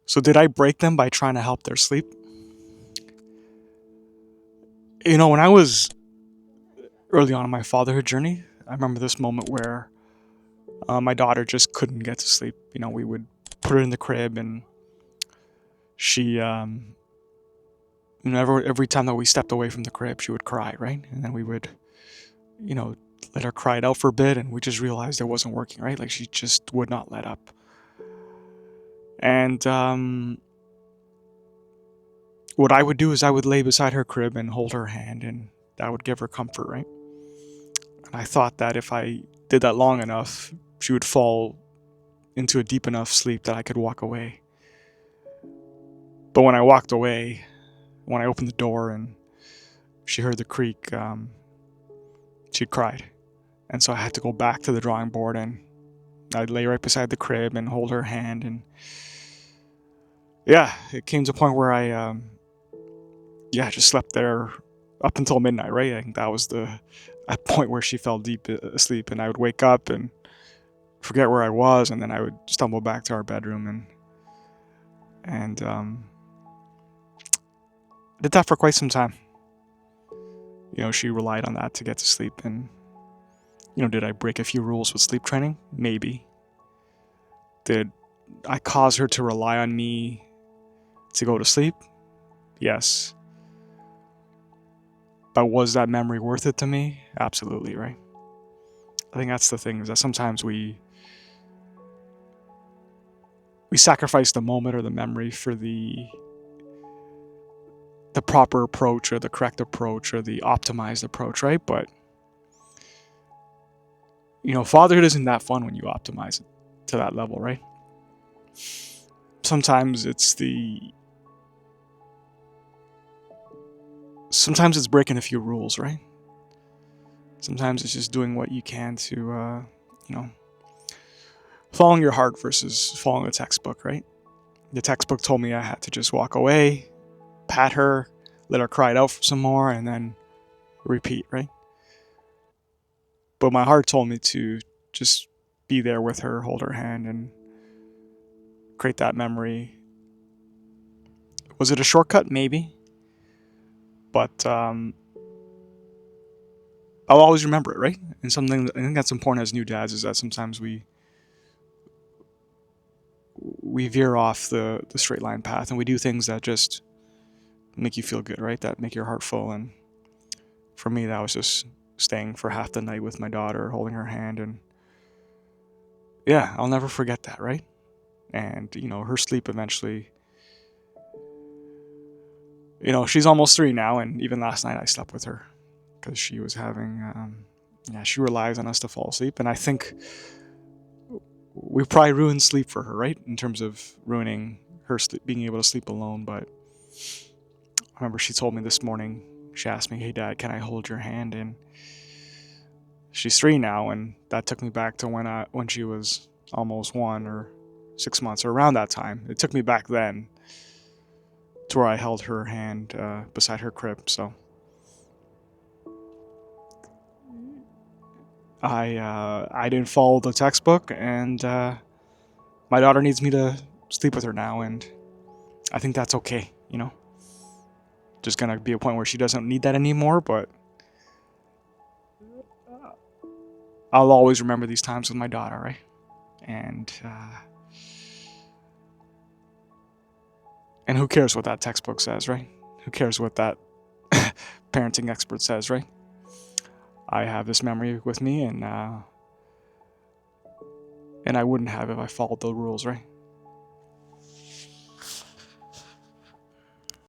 So did I break them by trying to help their sleep? When I was early on in my fatherhood journey, I remember this moment where my daughter just couldn't get to sleep. We would put her in the crib, and she, every time that we stepped away from the crib, she would cry, right? And then we would, you know, let her cry it out for a bit, and we just realized it wasn't working, right? Like she just would not let up. And what I would do is I would lay beside her crib and hold her hand, and that would give her comfort, right? And I thought that if I did that long enough, she would fall into a deep enough sleep that I could walk away. But when I walked away, when I opened the door and she heard the creak, she'd cried. And so I had to go back to the drawing board, and I'd lay right beside the crib and hold her hand. And yeah, it came to a point where I, just slept there up until midnight, right? I think that was the at point where she fell deep asleep, and I would wake up and forget where I was, and then I would stumble back to our bedroom and did that for quite some time. She relied on that to get to sleep, and did I break a few rules with sleep training? Maybe. Did I cause her to rely on me to go to sleep? Yes. But was that memory worth it to me? Absolutely, right? I think that's the thing, is that sometimes we sacrifice the moment or the memory for the proper approach or the correct approach or the optimized approach, right? But fatherhood isn't that fun when you optimize it to that level, right? Sometimes it's breaking a few rules, right? Sometimes it's just doing what you can to, following your heart versus following the textbook, right? The textbook told me I had to just walk away, pat her, let her cry it out some more, and then repeat, right? But my heart told me to just be there with her, hold her hand, and create that memory. Was it a shortcut? Maybe. But I'll always remember it, right? And something that I think that's important as new dads is that sometimes we veer off the straight line path, and we do things that just make you feel good, right? That make your heart full. And for me, that was just staying for half the night with my daughter, holding her hand, and yeah, I'll never forget that, right? And her sleep eventually. She's almost 3 now, and even last night I slept with her because she was having. She relies on us to fall asleep, and I think we probably ruined sleep for her, right? In terms of ruining her being able to sleep alone. But I remember she told me this morning. She asked me, "Hey, Dad, can I hold your hand?" And she's 3 now, and that took me back to when she was almost 1 or 6 months, or around that time. It took me back then to where I held her hand beside her crib. So I didn't follow the textbook, and my daughter needs me to sleep with her now, and I think that's okay. There's gonna be a point where she doesn't need that anymore, but I'll always remember these times with my daughter, right? And who cares what that textbook says, right? Who cares what that parenting expert says, right? I have this memory with me, and I wouldn't have if I followed the rules, right?